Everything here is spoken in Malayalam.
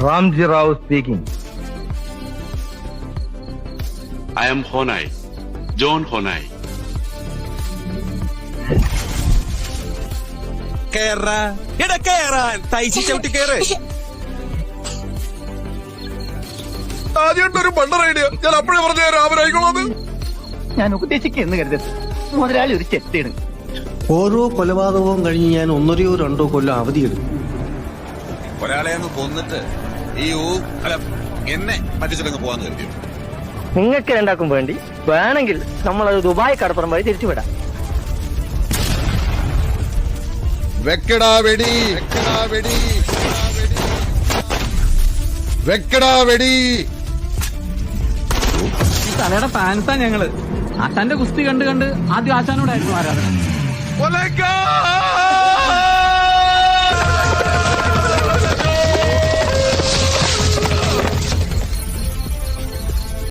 Ramji Rao speaking. I am Honai, John Honai. ആദ്യമായിട്ടൊരു ബണ്ടർ ഐഡിയ ഞാൻ അപ്പോഴേ പറഞ്ഞ രാമനായിക്കോളത്. ഞാൻ ഉപദേശിക്കുന്നു കരുതരുത്. മുതലാളി ഒരു ചെത്തിയാണ്. ഓരോ കൊലപാതകവും കഴിഞ്ഞ് ഞാൻ 1-2 കൊല്ലം അവധിയെടുക്കും. ഒരാളെ അങ്ങ് കൊന്നിട്ട് എന്നെ പറ്റിച്ചിട്ടങ്ങ് പോവാന്ന് കരുതിയോ? നിങ്ങൾക്ക് രണ്ടാക്കും വേണ്ടി വേണമെങ്കിൽ നമ്മളത് ദുബായ് കടപ്പുറം വഴി തിരിച്ചുവിടാം. വെക്കടാ വെടി, വെക്കടാ വെടി, വെക്കടാ വെടി. തലയുടെ ഫാൻസാ ഞങ്ങള്. ആശാന്റെ കുസ്തി കണ്ട് ആദ്യം ആശാനോടായിരുന്നു ആരാധന.